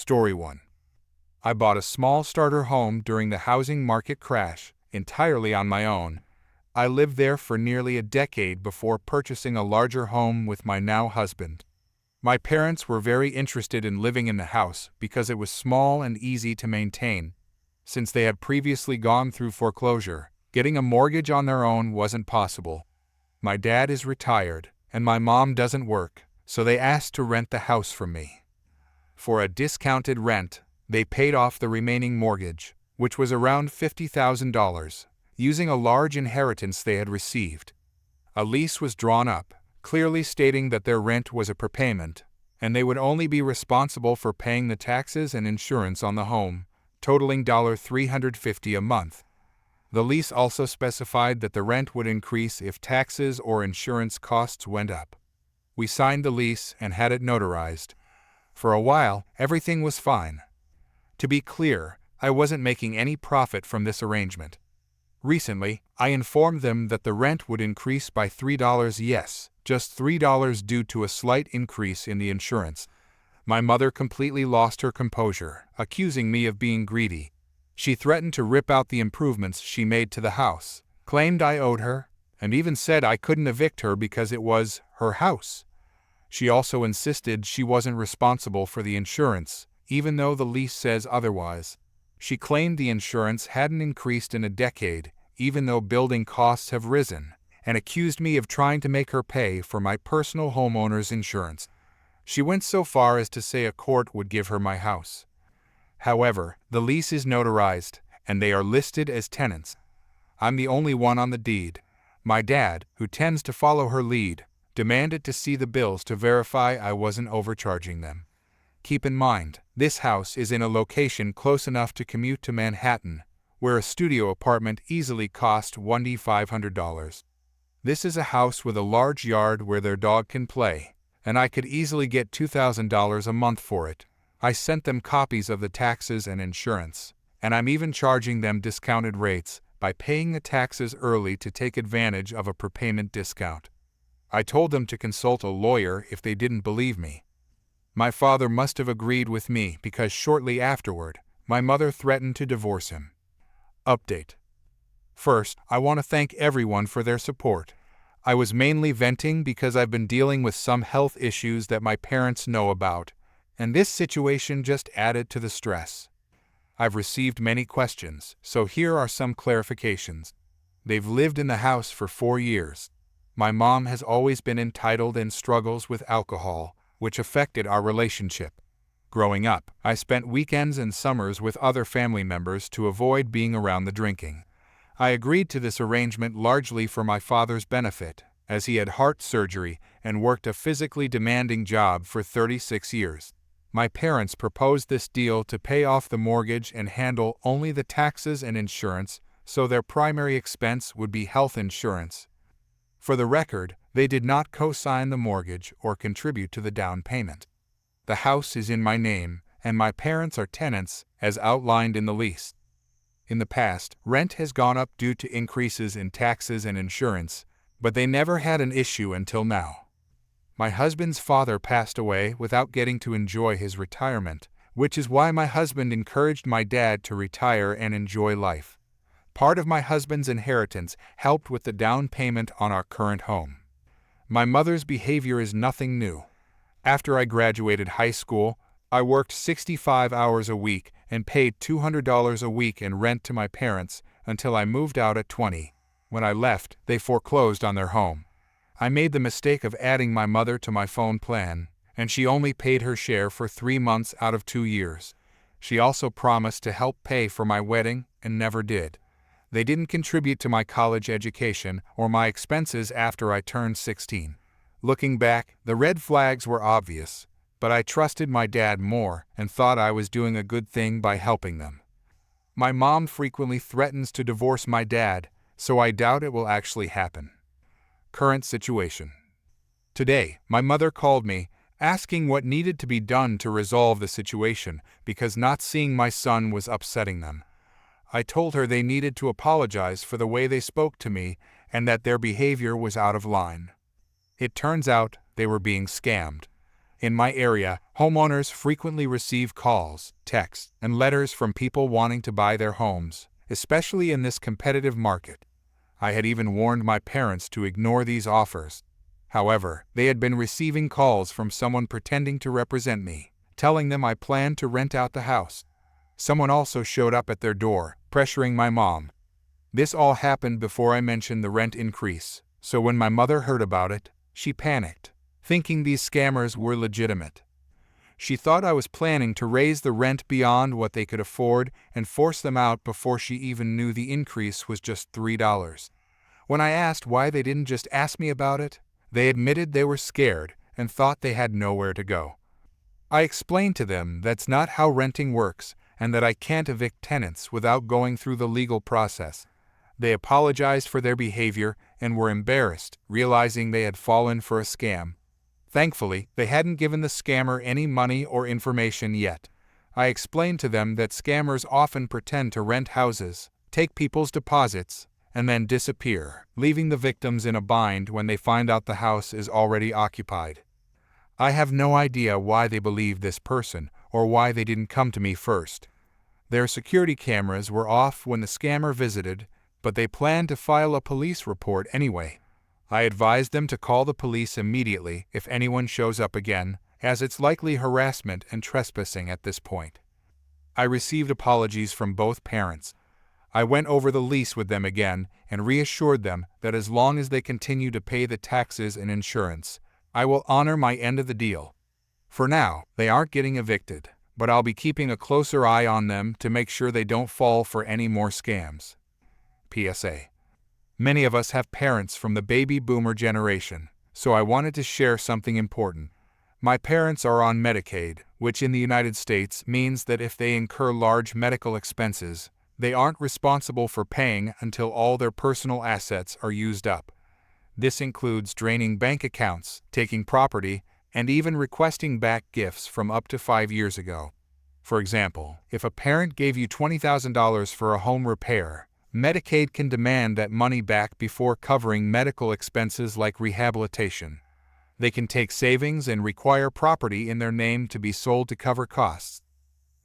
Story 1. I bought a small starter home during the housing market crash, entirely on my own. I lived there for nearly a decade before purchasing a larger home with my now husband. My parents were very interested in living in the house because it was small and easy to maintain. Since they had previously gone through foreclosure, getting a mortgage on their own wasn't possible. My dad is retired, and my mom doesn't work, so they asked to rent the house from me. For a discounted rent, they paid off the remaining mortgage, which was around $50,000, using a large inheritance they had received. A lease was drawn up, clearly stating that their rent was a prepayment, and they would only be responsible for paying the taxes and insurance on the home, totaling $350 a month. The lease also specified that the rent would increase if taxes or insurance costs went up. We signed the lease and had it notarized. For a while, everything was fine. To be clear, I wasn't making any profit from this arrangement. Recently, I informed them that the rent would increase by $3, yes, just $3 due to a slight increase in the insurance. My mother completely lost her composure, accusing me of being greedy. She threatened to rip out the improvements she made to the house, claimed I owed her, and even said I couldn't evict her because it was her house. She also insisted she wasn't responsible for the insurance, even though the lease says otherwise. She claimed the insurance hadn't increased in a decade, even though building costs have risen, and accused me of trying to make her pay for my personal homeowner's insurance. She went so far as to say a court would give her my house. However, the lease is notarized, and they are listed as tenants. I'm the only one on the deed. My dad, who tends to follow her lead, demanded to see the bills to verify I wasn't overcharging them. Keep in mind, this house is in a location close enough to commute to Manhattan, where a studio apartment easily cost Wendy $500. This is a house with a large yard where their dog can play, and I could easily get $2,000 a month for it. I sent them copies of the taxes and insurance, and I'm even charging them discounted rates by paying the taxes early to take advantage of a prepayment discount. I told them to consult a lawyer if they didn't believe me. My father must have agreed with me because shortly afterward, my mother threatened to divorce him. Update. First, I want to thank everyone for their support. I was mainly venting because I've been dealing with some health issues that my parents know about, and this situation just added to the stress. I've received many questions, so here are some clarifications. They've lived in the house for 4 years. My mom has always been entitled and struggles with alcohol, which affected our relationship. Growing up, I spent weekends and summers with other family members to avoid being around the drinking. I agreed to this arrangement largely for my father's benefit, as he had heart surgery and worked a physically demanding job for 36 years. My parents proposed this deal to pay off the mortgage and handle only the taxes and insurance, so their primary expense would be health insurance. For the record, they did not co-sign the mortgage or contribute to the down payment. The house is in my name, and my parents are tenants, as outlined in the lease. In the past, rent has gone up due to increases in taxes and insurance, but they never had an issue until now. My husband's father passed away without getting to enjoy his retirement, which is why my husband encouraged my dad to retire and enjoy life. Part of my husband's inheritance helped with the down payment on our current home. My mother's behavior is nothing new. After I graduated high school, I worked 65 hours a week and paid $200 a week in rent to my parents until I moved out at 20. When I left, they foreclosed on their home. I made the mistake of adding my mother to my phone plan, and she only paid her share for 3 months out of 2 years. She also promised to help pay for my wedding and never did. They didn't contribute to my college education or my expenses after I turned 16. Looking back, the red flags were obvious, but I trusted my dad more and thought I was doing a good thing by helping them. My mom frequently threatens to divorce my dad, so I doubt it will actually happen. Current situation. Today, my mother called me, asking what needed to be done to resolve the situation because not seeing my son was upsetting them. I told her they needed to apologize for the way they spoke to me and that their behavior was out of line. It turns out they were being scammed. In my area, homeowners frequently receive calls, texts, and letters from people wanting to buy their homes, especially in this competitive market. I had even warned my parents to ignore these offers. However, they had been receiving calls from someone pretending to represent me, telling them I planned to rent out the house. Someone also showed up at their door, pressuring my mom. This all happened before I mentioned the rent increase, so when my mother heard about it, she panicked, thinking these scammers were legitimate. She thought I was planning to raise the rent beyond what they could afford and force them out before she even knew the increase was just $3. When I asked why they didn't just ask me about it, they admitted they were scared and thought they had nowhere to go. I explained to them that's not how renting works and that I can't evict tenants without going through the legal process. They apologized for their behavior and were embarrassed, realizing they had fallen for a scam. Thankfully, they hadn't given the scammer any money or information yet. I explained to them that scammers often pretend to rent houses, take people's deposits, and then disappear, leaving the victims in a bind when they find out the house is already occupied. I have no idea why they believed this person or why they didn't come to me first. Their security cameras were off when the scammer visited, but they planned to file a police report anyway. I advised them to call the police immediately if anyone shows up again, as it's likely harassment and trespassing at this point. I received apologies from both parents. I went over the lease with them again and reassured them that as long as they continue to pay the taxes and insurance, I will honor my end of the deal. For now, they aren't getting evicted, but I'll be keeping a closer eye on them to make sure they don't fall for any more scams. PSA. Many of us have parents from the baby boomer generation, so I wanted to share something important. My parents are on Medicaid, which in the United States means that if they incur large medical expenses, they aren't responsible for paying until all their personal assets are used up. This includes draining bank accounts, taking property, and even requesting back gifts from up to 5 years ago. For example, if a parent gave you $20,000 for a home repair, Medicaid can demand that money back before covering medical expenses like rehabilitation. They can take savings and require property in their name to be sold to cover costs.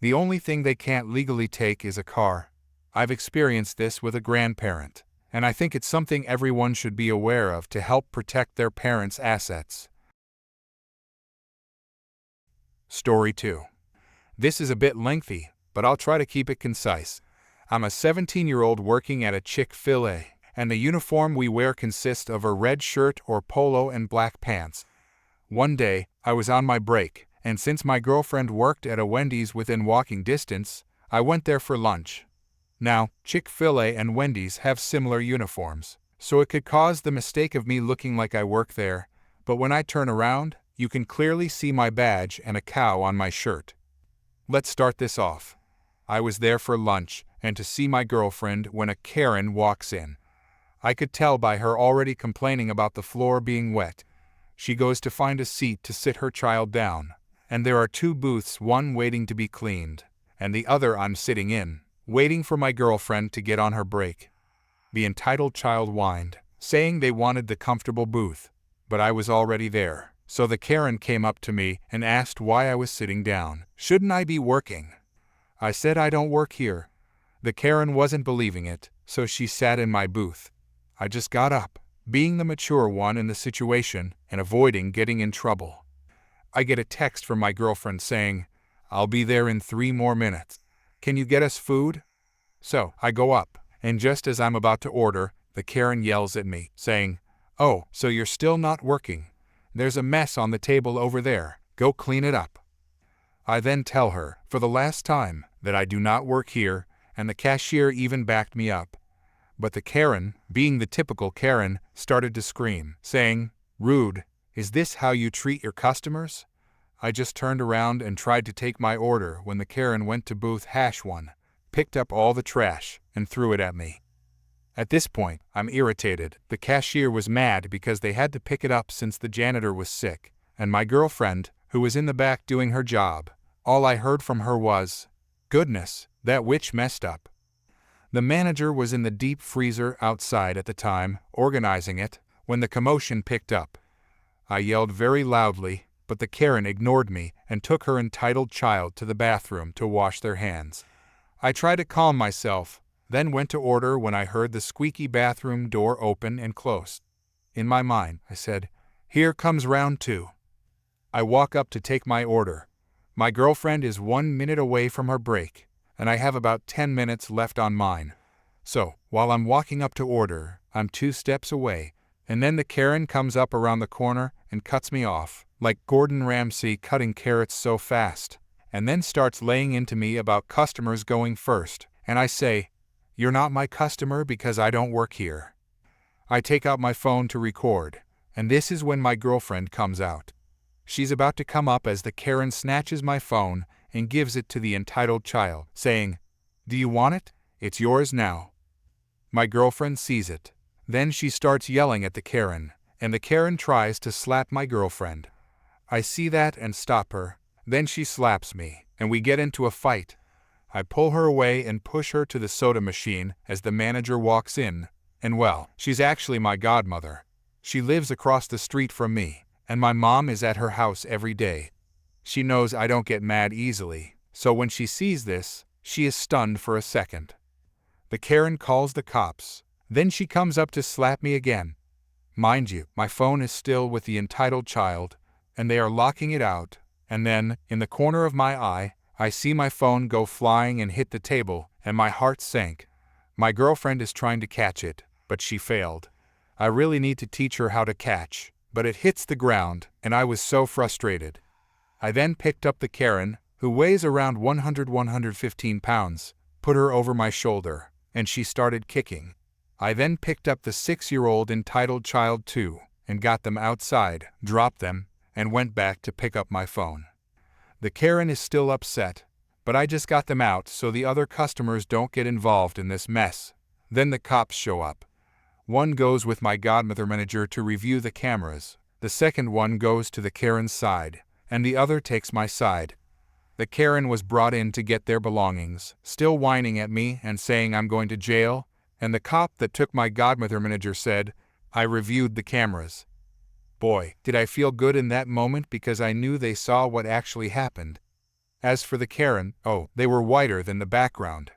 The only thing they can't legally take is a car. I've experienced this with a grandparent, and I think it's something everyone should be aware of to help protect their parents' assets. Story 2. This is a bit lengthy, but I'll try to keep it concise. I'm a 17-year-old working at a Chick-fil-A, and the uniform we wear consists of a red shirt or polo and black pants. One day, I was on my break, and since my girlfriend worked at a Wendy's within walking distance, I went there for lunch. Now, Chick-fil-A and Wendy's have similar uniforms, so it could cause the mistake of me looking like I work there, but when I turn around, you can clearly see my badge and a cow on my shirt. Let's start this off. I was there for lunch and to see my girlfriend when a Karen walks in. I could tell by her already complaining about the floor being wet. She goes to find a seat to sit her child down, and there are 2 booths, one waiting to be cleaned, and the other I'm sitting in, waiting for my girlfriend to get on her break. The entitled child whined, saying they wanted the comfortable booth, but I was already there. So the Karen came up to me and asked why I was sitting down. Shouldn't I be working? I said I don't work here. The Karen wasn't believing it, so she sat in my booth. I just got up, being the mature one in the situation and avoiding getting in trouble. I get a text from my girlfriend saying, "I'll be there in 3 more minutes. Can you get us food?" So I go up, and just as I'm about to order, the Karen yells at me, saying, "Oh, so you're still not working? There's a mess on the table over there. Go clean it up." I then tell her, for the last time, that I do not work here, and the cashier even backed me up. But the Karen, being the typical Karen, started to scream, saying, "Rude, is this how you treat your customers?" I just turned around and tried to take my order when the Karen went to booth #1, picked up all the trash, and threw it at me. At this point, I'm irritated. The cashier was mad because they had to pick it up since the janitor was sick, and my girlfriend, who was in the back doing her job, all I heard from her was, "Goodness, that witch messed up." The manager was in the deep freezer outside at the time, organizing it, when the commotion picked up. I yelled very loudly, but the Karen ignored me and took her entitled child to the bathroom to wash their hands. I tried to calm myself, then went to order when I heard the squeaky bathroom door open and close. In my mind, I said, "Here comes round two." I walk up to take my order. My girlfriend is 1 minute away from her break, and I have about 10 minutes left on mine. So, while I'm walking up to order, I'm 2 steps away, and then the Karen comes up around the corner and cuts me off, like Gordon Ramsay cutting carrots so fast, and then starts laying into me about customers going first, and I say, "You're not my customer because I don't work here." I take out my phone to record, and this is when my girlfriend comes out. She's about to come up as the Karen snatches my phone and gives it to the entitled child, saying, "Do you want it? It's yours now." My girlfriend sees it. Then she starts yelling at the Karen, and the Karen tries to slap my girlfriend. I see that and stop her. Then she slaps me, and we get into a fight. I pull her away and push her to the soda machine as the manager walks in, and well, she's actually my godmother. She lives across the street from me, and my mom is at her house every day. She knows I don't get mad easily, so when she sees this, she is stunned for a second. The Karen calls the cops. Then she comes up to slap me again. Mind you, my phone is still with the entitled child, and they are locking it out, and then, in the corner of my eye, I see my phone go flying and hit the table, and my heart sank. My girlfriend is trying to catch it, but she failed. I really need to teach her how to catch, but it hits the ground, and I was so frustrated. I then picked up the Karen, who weighs around 115 pounds, put her over my shoulder, and she started kicking. I then picked up the 6-year-old entitled child too, and got them outside, dropped them, and went back to pick up my phone. The Karen is still upset, but I just got them out so the other customers don't get involved in this mess. Then the cops show up. One goes with my godmother manager to review the cameras, the second one goes to the Karen's side, and the other takes my side. The Karen was brought in to get their belongings, still whining at me and saying I'm going to jail, and the cop that took my godmother manager said, "I reviewed the cameras." Boy, did I feel good in that moment because I knew they saw what actually happened. As for the Karen, they were whiter than the background.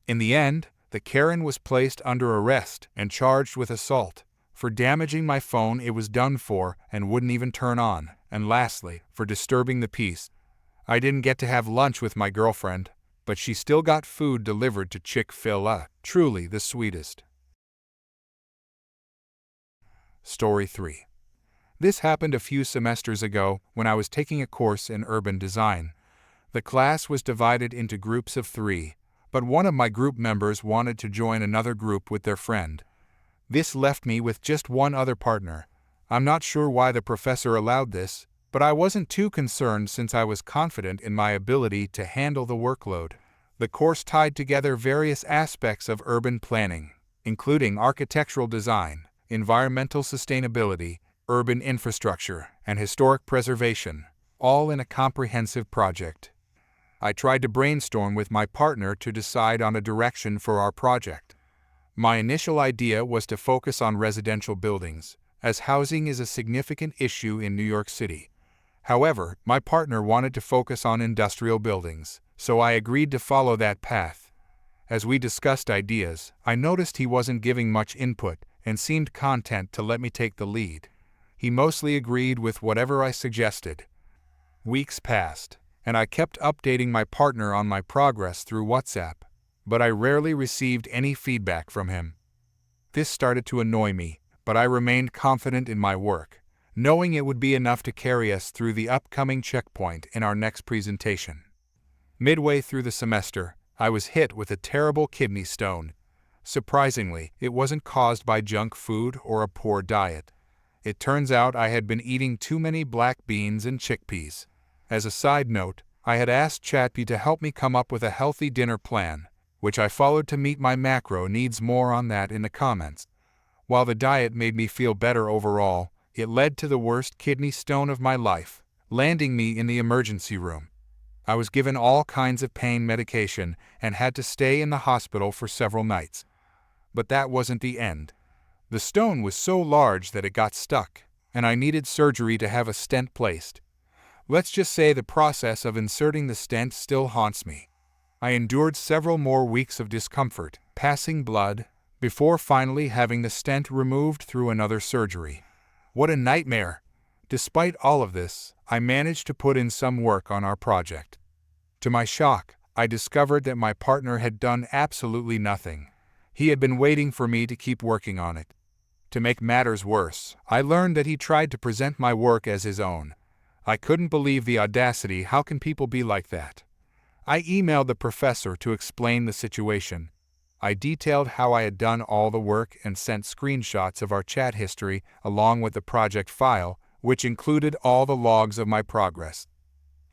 In the end, the Karen was placed under arrest and charged with assault. For damaging my phone it was done for and wouldn't even turn on, and lastly, for disturbing the peace. I didn't get to have lunch with my girlfriend, but she still got food delivered to Chick-fil-A, truly the sweetest. Story 3. This happened a few semesters ago when I was taking a course in urban design. The class was divided into groups of 3, but one of my group members wanted to join another group with their friend. This left me with just one other partner. I'm not sure why the professor allowed this, but I wasn't too concerned since I was confident in my ability to handle the workload. The course tied together various aspects of urban planning, including architectural design, environmental sustainability, urban infrastructure, and historic preservation, all in a comprehensive project. I tried to brainstorm with my partner to decide on a direction for our project. My initial idea was to focus on residential buildings, as housing is a significant issue in New York City. However, my partner wanted to focus on industrial buildings, so I agreed to follow that path. As we discussed ideas, I noticed he wasn't giving much input and seemed content to let me take the lead. He mostly agreed with whatever I suggested. Weeks passed, and I kept updating my partner on my progress through WhatsApp, but I rarely received any feedback from him. This started to annoy me, but I remained confident in my work, knowing it would be enough to carry us through the upcoming checkpoint in our next presentation. Midway through the semester, I was hit with a terrible kidney stone. Surprisingly, it wasn't caused by junk food or a poor diet. It turns out I had been eating too many black beans and chickpeas. As a side note, I had asked ChatGPT to help me come up with a healthy dinner plan, which I followed to meet my macro needs. More on that in the comments. While the diet made me feel better overall, it led to the worst kidney stone of my life, landing me in the emergency room. I was given all kinds of pain medication and had to stay in the hospital for several nights. But that wasn't the end. The stone was so large that it got stuck, and I needed surgery to have a stent placed. Let's just say the process of inserting the stent still haunts me. I endured several more weeks of discomfort, passing blood, before finally having the stent removed through another surgery. What a nightmare! Despite all of this, I managed to put in some work on our project. To my shock, I discovered that my partner had done absolutely nothing. He had been waiting for me to keep working on it. To make matters worse, I learned that he tried to present my work as his own. I couldn't believe the audacity. How can people be like that? I emailed the professor to explain the situation. I detailed how I had done all the work and sent screenshots of our chat history along with the project file, which included all the logs of my progress.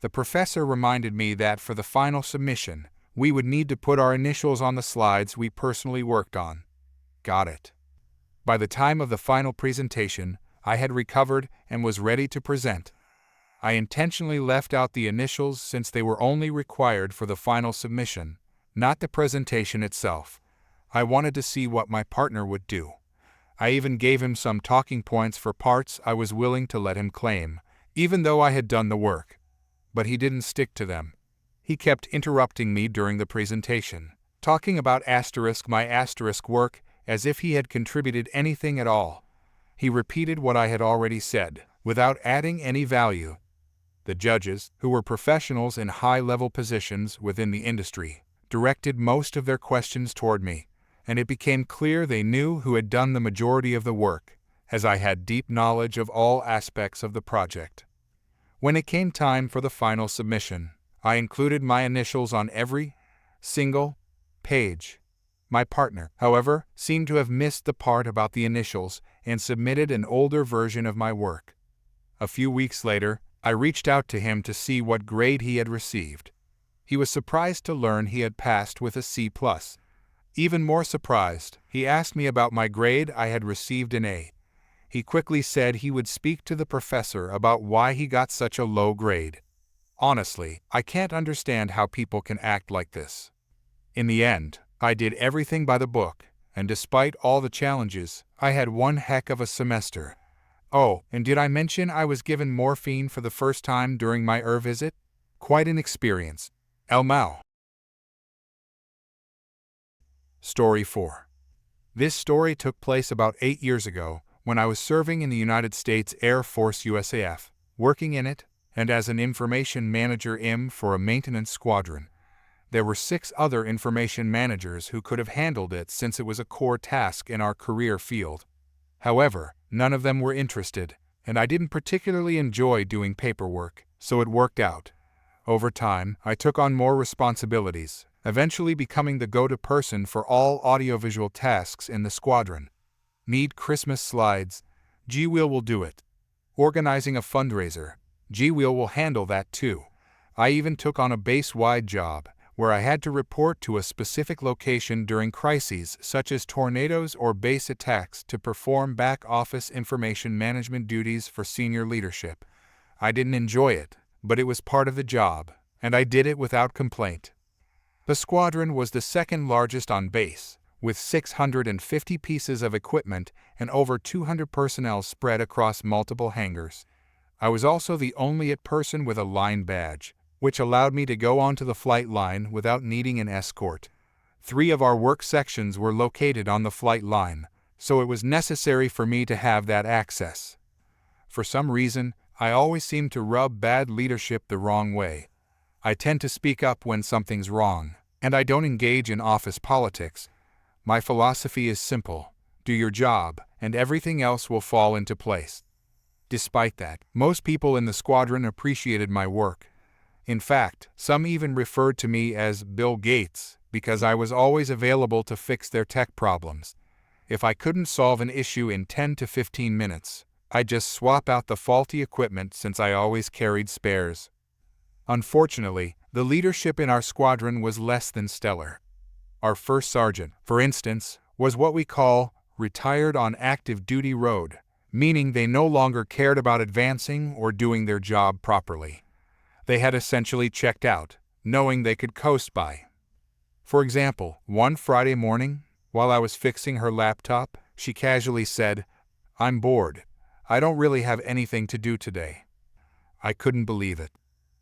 The professor reminded me that for the final submission, we would need to put our initials on the slides we personally worked on. Got it. By the time of the final presentation, I had recovered and was ready to present. I intentionally left out the initials since they were only required for the final submission, not the presentation itself. I wanted to see what my partner would do. I even gave him some talking points for parts I was willing to let him claim, even though I had done the work. But he didn't stick to them. He kept interrupting me during the presentation, talking about my work as if he had contributed anything at all. He repeated what I had already said, without adding any value. The judges, who were professionals in high-level positions within the industry, directed most of their questions toward me, and it became clear they knew who had done the majority of the work, as I had deep knowledge of all aspects of the project. When it came time for the final submission, I included my initials on every single page. My partner, however, seemed to have missed the part about the initials and submitted an older version of my work. A few weeks later, I reached out to him to see what grade he had received. He was surprised to learn he had passed with a C+. Even more surprised, he asked me about my grade. I had received an A. He quickly said he would speak to the professor about why he got such a low grade. Honestly, I can't understand how people can act like this. In the end, I did everything by the book, and despite all the challenges, I had one heck of a semester. Oh, and did I mention I was given morphine for the first time during my visit? Quite an experience. El Mao. Story 4. This story took place about 8 years ago, when I was serving in the United States Air Force USAF, working in it, and as an information manager for a maintenance squadron. There were 6 other information managers who could have handled it since it was a core task in our career field. However, none of them were interested, and I didn't particularly enjoy doing paperwork, so it worked out. Over time, I took on more responsibilities, eventually becoming the go-to person for all audiovisual tasks in the squadron. Need Christmas slides? G-Wheel will do it. Organizing a fundraiser? G-Wheel will handle that too. I even took on a base-wide job, where I had to report to a specific location during crises such as tornadoes or base attacks to perform back-office information management duties for senior leadership. I didn't enjoy it, but it was part of the job, and I did it without complaint. The squadron was the second largest on base, with 650 pieces of equipment and over 200 personnel spread across multiple hangars. I was also the only person with a line badge, which allowed me to go onto the flight line without needing an escort. 3 of our work sections were located on the flight line, so it was necessary for me to have that access. For some reason, I always seem to rub bad leadership the wrong way. I tend to speak up when something's wrong, and I don't engage in office politics. My philosophy is simple: do your job, and everything else will fall into place. Despite that, most people in the squadron appreciated my work. In fact, some even referred to me as Bill Gates, because I was always available to fix their tech problems. If I couldn't solve an issue in 10 to 15 minutes, I'd just swap out the faulty equipment since I always carried spares. Unfortunately, the leadership in our squadron was less than stellar. Our first sergeant, for instance, was what we call retired on active duty road, meaning they no longer cared about advancing or doing their job properly. They had essentially checked out, knowing they could coast by. For example, one Friday morning, while I was fixing her laptop, she casually said, "I'm bored. I don't really have anything to do today." I couldn't believe it.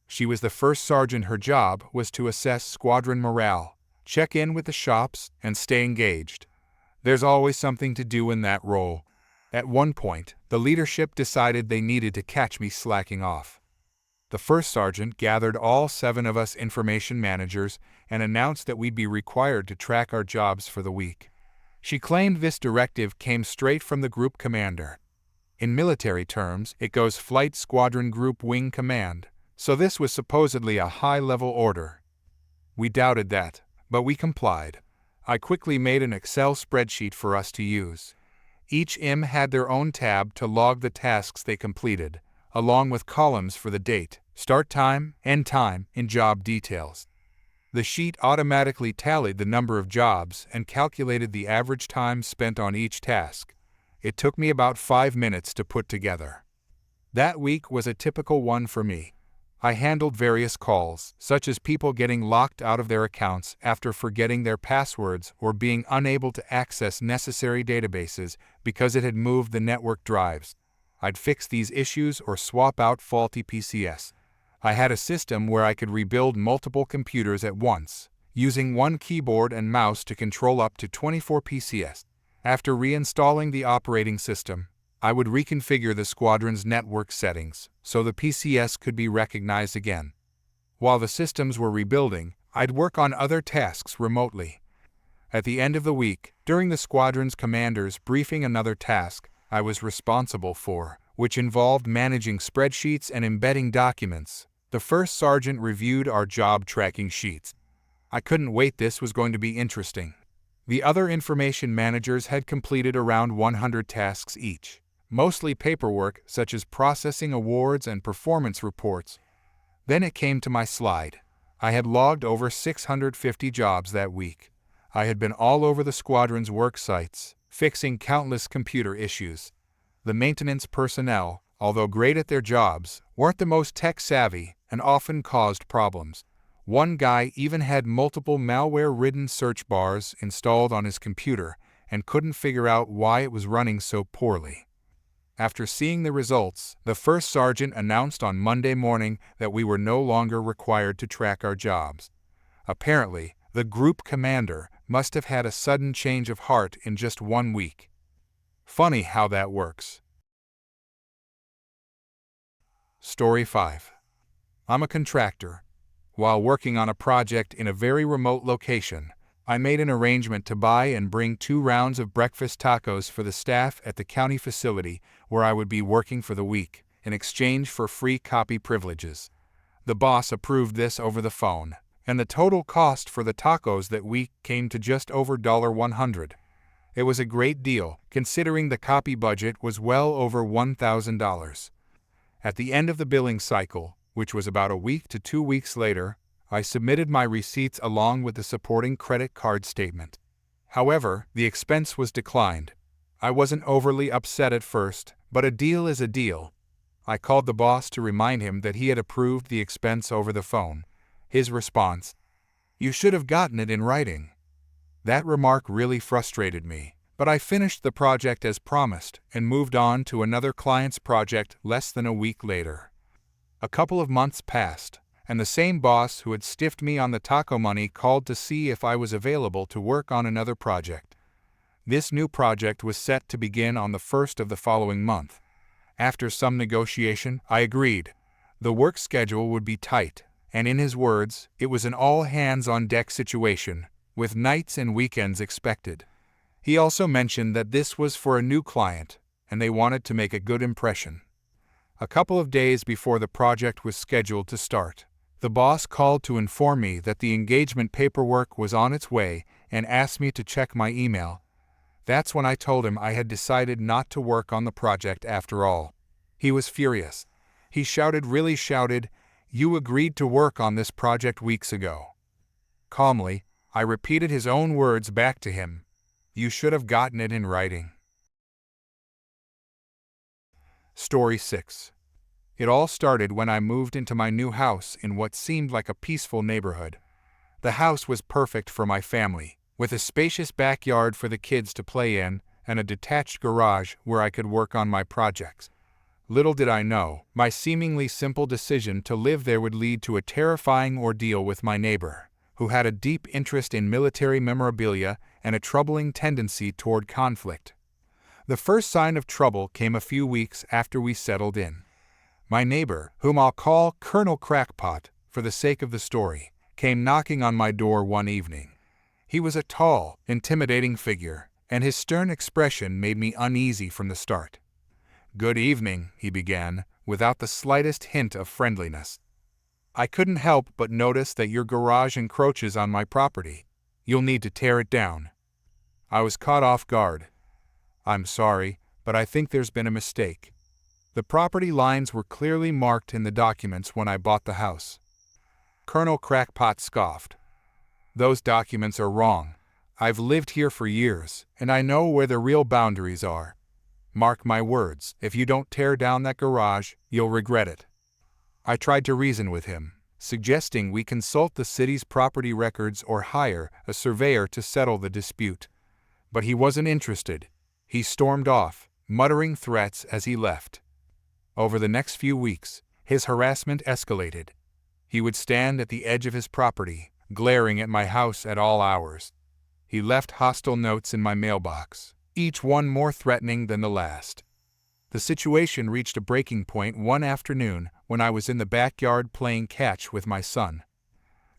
She was the first sergeant. Her job was to assess squadron morale, check in with the shops, and stay engaged. There's always something to do in that role. At one point, the leadership decided they needed to catch me slacking off. The first sergeant gathered all 7 of us information managers and announced that we'd be required to track our jobs for the week. She claimed this directive came straight from the group commander. In military terms, it goes Flight Squadron Group Wing Command, so this was supposedly a high-level order. We doubted that, but we complied. I quickly made an Excel spreadsheet for us to use. Each IM had their own tab to log the tasks they completed, along with columns for the date, start time, end time, and job details. The sheet automatically tallied the number of jobs and calculated the average time spent on each task. It took me about 5 minutes to put together. That week was a typical one for me. I handled various calls, such as people getting locked out of their accounts after forgetting their passwords or being unable to access necessary databases because it had moved the network drives. I'd fix these issues or swap out faulty PCs. I had a system where I could rebuild multiple computers at once, using one keyboard and mouse to control up to 24 PCs. After reinstalling the operating system, I would reconfigure the squadron's network settings so the PCS could be recognized again. While the systems were rebuilding, I'd work on other tasks remotely. At the end of the week, during the squadron's commander's briefing, another task I was responsible for, which involved managing spreadsheets and embedding documents, the first sergeant reviewed our job tracking sheets. I couldn't wait. This was going to be interesting. The other information managers had completed around 100 tasks each, mostly paperwork such as processing awards and performance reports. Then it came to my slide. I had logged over 650 jobs that week. I had been all over the squadron's work sites, fixing countless computer issues. The maintenance personnel, although great at their jobs, weren't the most tech-savvy and often caused problems. One guy even had multiple malware-ridden search bars installed on his computer and couldn't figure out why it was running so poorly. After seeing the results, the first sergeant announced on Monday morning that we were no longer required to track our jobs. Apparently, the group commander must have had a sudden change of heart in just 1 week. Funny how that works. Story 5. I'm a contractor. While working on a project in a very remote location, I made an arrangement to buy and bring 2 rounds of breakfast tacos for the staff at the county facility where I would be working for the week, in exchange for free copy privileges. The boss approved this over the phone, and the total cost for the tacos that week came to just over $100. It was a great deal, considering the copy budget was well over $1,000. At the end of the billing cycle, which was about a week to 2 weeks later, I submitted my receipts along with the supporting credit card statement. However, the expense was declined. I wasn't overly upset at first, but a deal is a deal. I called the boss to remind him that he had approved the expense over the phone. His response: "You should have gotten it in writing." That remark really frustrated me, but I finished the project as promised and moved on to another client's project less than a week later. A couple of months passed, and the same boss who had stiffed me on the taco money called to see if I was available to work on another project. This new project was set to begin on the 1st of the following month. After some negotiation, I agreed. The work schedule would be tight, and in his words, it was an all-hands-on-deck situation, with nights and weekends expected. He also mentioned that this was for a new client, and they wanted to make a good impression. A couple of days before the project was scheduled to start, the boss called to inform me that the engagement paperwork was on its way and asked me to check my email. That's when I told him I had decided not to work on the project after all. He was furious. He really shouted, "You agreed to work on this project weeks ago." Calmly, I repeated his own words back to him. "You should have gotten it in writing." Story 6. It all started when I moved into my new house in what seemed like a peaceful neighborhood. The house was perfect for my family, with a spacious backyard for the kids to play in and a detached garage where I could work on my projects. Little did I know, my seemingly simple decision to live there would lead to a terrifying ordeal with my neighbor, who had a deep interest in military memorabilia and a troubling tendency toward conflict. The first sign of trouble came a few weeks after we settled in. My neighbor, whom I'll call Colonel Crackpot for the sake of the story, came knocking on my door one evening. He was a tall, intimidating figure, and his stern expression made me uneasy from the start. "Good evening," he began, without the slightest hint of friendliness. "I couldn't help but notice that your garage encroaches on my property. You'll need to tear it down." I was caught off guard. "I'm sorry, but I think there's been a mistake. The property lines were clearly marked in the documents when I bought the house." Colonel Crackpot scoffed. "Those documents are wrong. I've lived here for years, and I know where the real boundaries are. Mark my words, if you don't tear down that garage, you'll regret it." I tried to reason with him, suggesting we consult the city's property records or hire a surveyor to settle the dispute. But he wasn't interested. He stormed off, muttering threats as he left. Over the next few weeks, his harassment escalated. He would stand at the edge of his property, glaring at my house at all hours. He left hostile notes in my mailbox, each one more threatening than the last. The situation reached a breaking point one afternoon when I was in the backyard playing catch with my son.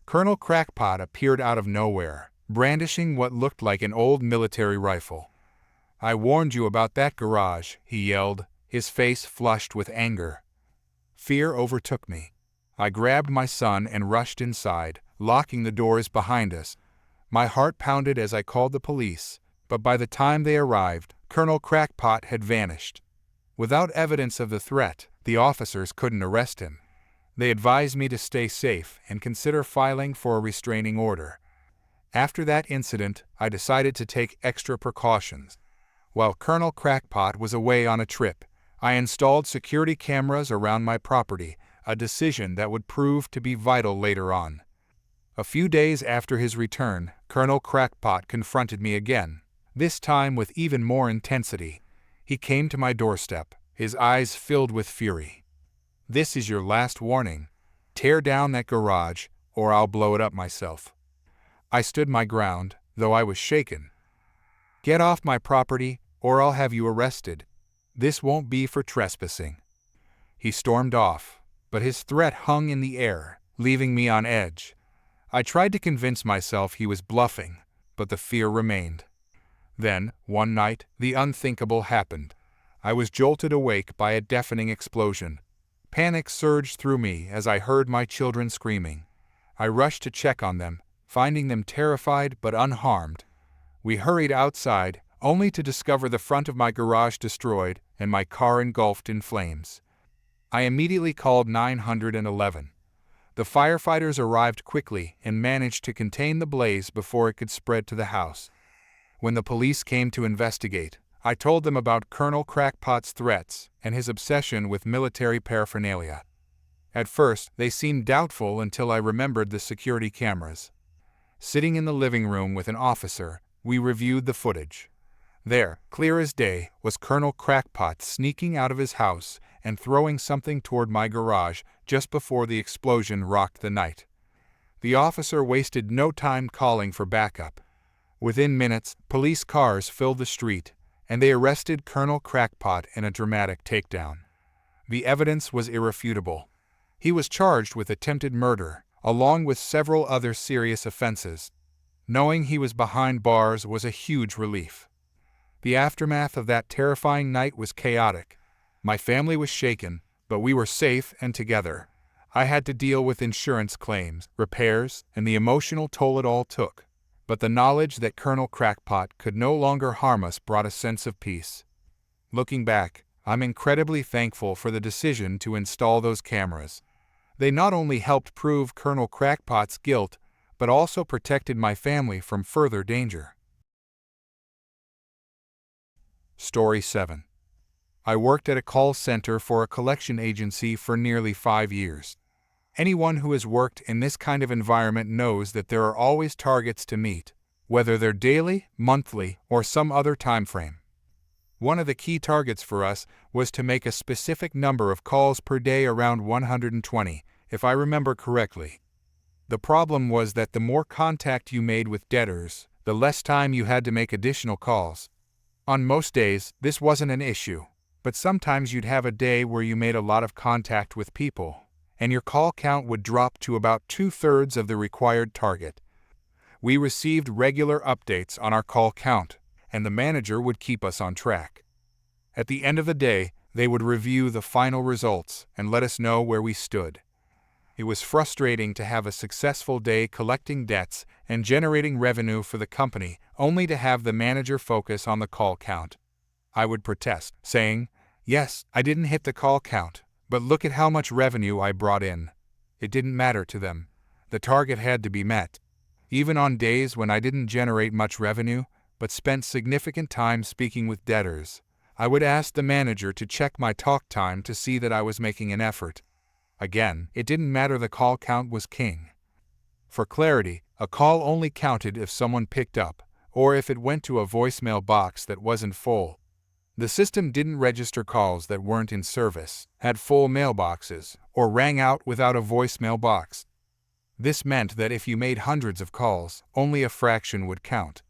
Colonel Crackpot appeared out of nowhere, brandishing what looked like an old military rifle. "I warned you about that garage," he yelled, his face flushed with anger. Fear overtook me. I grabbed my son and rushed inside, locking the doors behind us. My heart pounded as I called the police, but by the time they arrived, Colonel Crackpot had vanished. Without evidence of the threat, the officers couldn't arrest him. They advised me to stay safe and consider filing for a restraining order. After that incident, I decided to take extra precautions. While Colonel Crackpot was away on a trip, I installed security cameras around my property, a decision that would prove to be vital later on. A few days after his return, Colonel Crackpot confronted me again, this time with even more intensity. He came to my doorstep, his eyes filled with fury. "This is your last warning. Tear down that garage, or I'll blow it up myself." I stood my ground, though I was shaken. "Get off my property, or I'll have you arrested. This won't be for trespassing." He stormed off, but his threat hung in the air, leaving me on edge. I tried to convince myself he was bluffing, but the fear remained. Then, one night, the unthinkable happened. I was jolted awake by a deafening explosion. Panic surged through me as I heard my children screaming. I rushed to check on them, finding them terrified but unharmed. We hurried outside, only to discover the front of my garage destroyed and my car engulfed in flames. I immediately called 911. The firefighters arrived quickly and managed to contain the blaze before it could spread to the house. When the police came to investigate, I told them about Colonel Crackpot's threats and his obsession with military paraphernalia. At first, they seemed doubtful until I remembered the security cameras. Sitting in the living room with an officer, we reviewed the footage. There, clear as day, was Colonel Crackpot sneaking out of his house and throwing something toward my garage just before the explosion rocked the night. The officer wasted no time calling for backup. Within minutes, police cars filled the street, and they arrested Colonel Crackpot in a dramatic takedown. The evidence was irrefutable. He was charged with attempted murder, along with several other serious offenses. Knowing he was behind bars was a huge relief. The aftermath of that terrifying night was chaotic. My family was shaken, but we were safe and together. I had to deal with insurance claims, repairs, and the emotional toll it all took. But the knowledge that Colonel Crackpot could no longer harm us brought a sense of peace. Looking back, I'm incredibly thankful for the decision to install those cameras. They not only helped prove Colonel Crackpot's guilt, but also protected my family from further danger. Story 7. I worked at a call center for a collection agency for nearly 5 years. Anyone who has worked in this kind of environment knows that there are always targets to meet, whether they're daily, monthly, or some other time frame. One of the key targets for us was to make a specific number of calls per day, around 120, if I remember correctly. The problem was that the more contact you made with debtors, the less time you had to make additional calls. On most days, this wasn't an issue, but sometimes you'd have a day where you made a lot of contact with people, and your call count would drop to about 2/3 of the required target. We received regular updates on our call count, and the manager would keep us on track. At the end of the day, they would review the final results and let us know where we stood. It was frustrating to have a successful day collecting debts and generating revenue for the company, only to have the manager focus on the call count. I would protest, saying, "Yes, I didn't hit the call count, but look at how much revenue I brought in." It didn't matter to them. The target had to be met. Even on days when I didn't generate much revenue, but spent significant time speaking with debtors, I would ask the manager to check my talk time to see that I was making an effort. Again, it didn't matter, the call count was king. For clarity, a call only counted if someone picked up, or if it went to a voicemail box that wasn't full. The system didn't register calls that weren't in service, had full mailboxes, or rang out without a voicemail box. This meant that if you made hundreds of calls, only a fraction would count.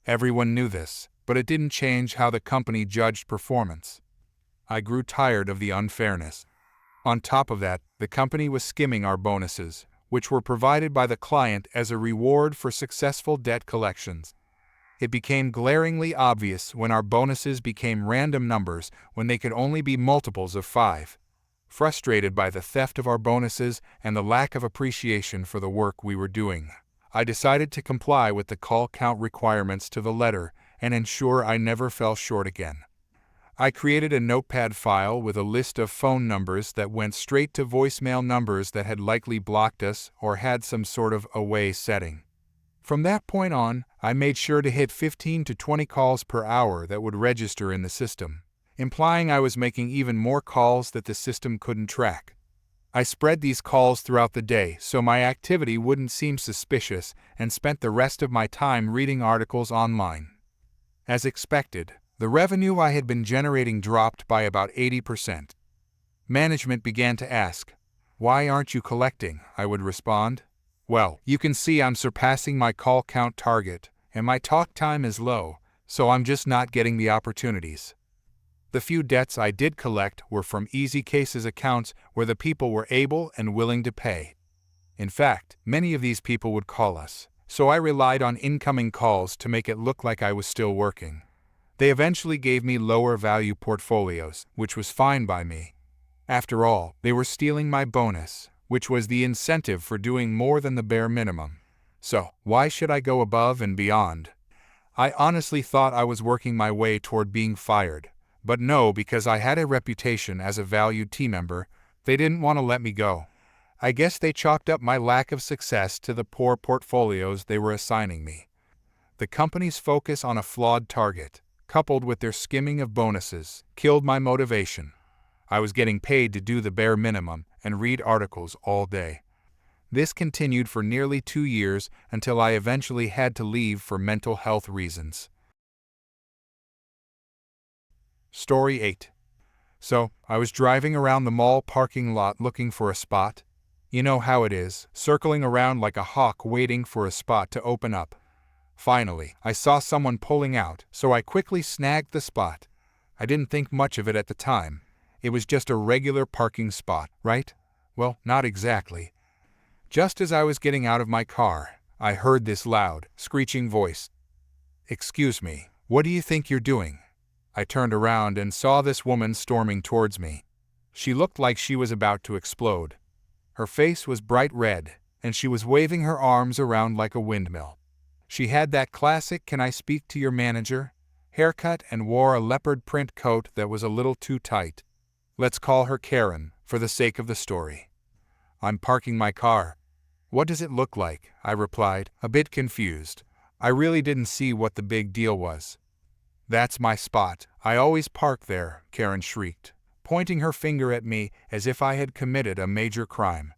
Everyone knew this, but it didn't change how the company judged performance. I grew tired of the unfairness. On top of that, the company was skimming our bonuses, which were provided by the client as a reward for successful debt collections. It became glaringly obvious when our bonuses became random numbers when they could only be multiples of 5. Frustrated by the theft of our bonuses and the lack of appreciation for the work we were doing, I decided to comply with the call count requirements to the letter and ensure I never fell short again. I created a notepad file with a list of phone numbers that went straight to voicemail numbers that had likely blocked us or had some sort of away setting. From that point on, I made sure to hit 15 to 20 calls per hour that would register in the system, implying I was making even more calls that the system couldn't track. I spread these calls throughout the day so my activity wouldn't seem suspicious, and spent the rest of my time reading articles online. As expected, the revenue I had been generating dropped by about 80%. Management began to ask, "Why aren't you collecting?" I would respond, "Well, you can see I'm surpassing my call count target, and my talk time is low, so I'm just not getting the opportunities." The few debts I did collect were from easy cases accounts where the people were able and willing to pay. In fact, many of these people would call us, so I relied on incoming calls to make it look like I was still working. They eventually gave me lower value portfolios, which was fine by me. After all, they were stealing my bonus, which was the incentive for doing more than the bare minimum. So, why should I go above and beyond? I honestly thought I was working my way toward being fired. But no, because I had a reputation as a valued team member, they didn't want to let me go. I guess they chalked up my lack of success to the poor portfolios they were assigning me. The company's focus on a flawed target, coupled with their skimming of bonuses, killed my motivation. I was getting paid to do the bare minimum and read articles all day. This continued for nearly 2 years until I eventually had to leave for mental health reasons. Story 8. So, I was driving around the mall parking lot looking for a spot. You know how it is, circling around like a hawk waiting for a spot to open up. Finally, I saw someone pulling out, so I quickly snagged the spot. I didn't think much of it at the time. It was just a regular parking spot, right? Well, not exactly. Just as I was getting out of my car, I heard this loud, screeching voice. "Excuse me, what do you think you're doing?" I turned around and saw this woman storming towards me. She looked like she was about to explode. Her face was bright red, and she was waving her arms around like a windmill. She had that classic "can I speak to your manager" haircut and wore a leopard print coat that was a little too tight. Let's call her Karen, for the sake of the story. "I'm parking my car." "What does it look like?" I replied, a bit confused. I really didn't see what the big deal was. "That's my spot. I always park there," Karen shrieked, pointing her finger at me as if I had committed a major crime.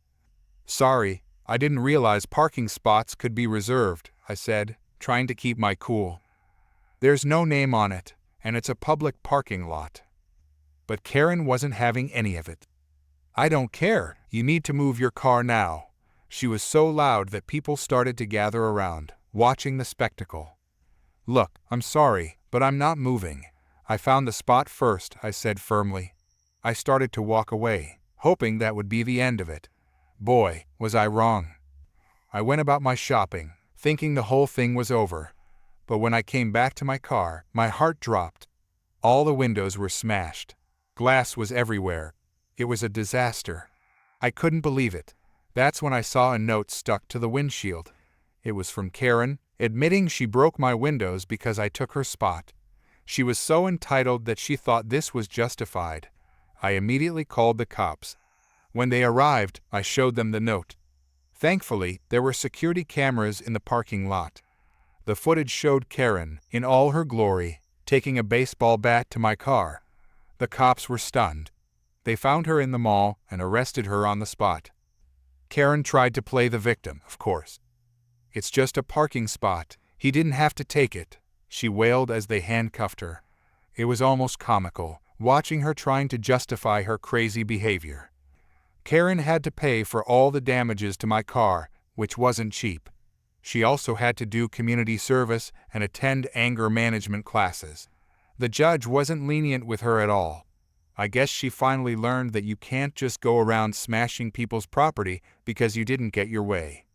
"Sorry, I didn't realize parking spots could be reserved," I said, trying to keep my cool. "There's no name on it, and it's a public parking lot. But Karen wasn't having any of it. "I don't care, you need to move your car now." She was so loud that people started to gather around, watching the spectacle. "Look, I'm sorry, but I'm not moving. I found the spot first," I said firmly. I started to walk away, hoping that would be the end of it. Boy, was I wrong. I went about my shopping, thinking the whole thing was over. But when I came back to my car, my heart dropped. All the windows were smashed. Glass was everywhere. It was a disaster. I couldn't believe it. That's when I saw a note stuck to the windshield. It was from Karen, admitting she broke my windows because I took her spot. She was so entitled that she thought this was justified. I immediately called the cops. When they arrived, I showed them the note. Thankfully, there were security cameras in the parking lot. The footage showed Karen, in all her glory, taking a baseball bat to my car. The cops were stunned. They found her in the mall and arrested her on the spot. Karen tried to play the victim, of course. "It's just a parking spot. He didn't have to take it," she wailed as they handcuffed her. It was almost comical, watching her trying to justify her crazy behavior. Karen had to pay for all the damages to my car, which wasn't cheap. She also had to do community service and attend anger management classes. The judge wasn't lenient with her at all. I guess she finally learned that you can't just go around smashing people's property because you didn't get your way.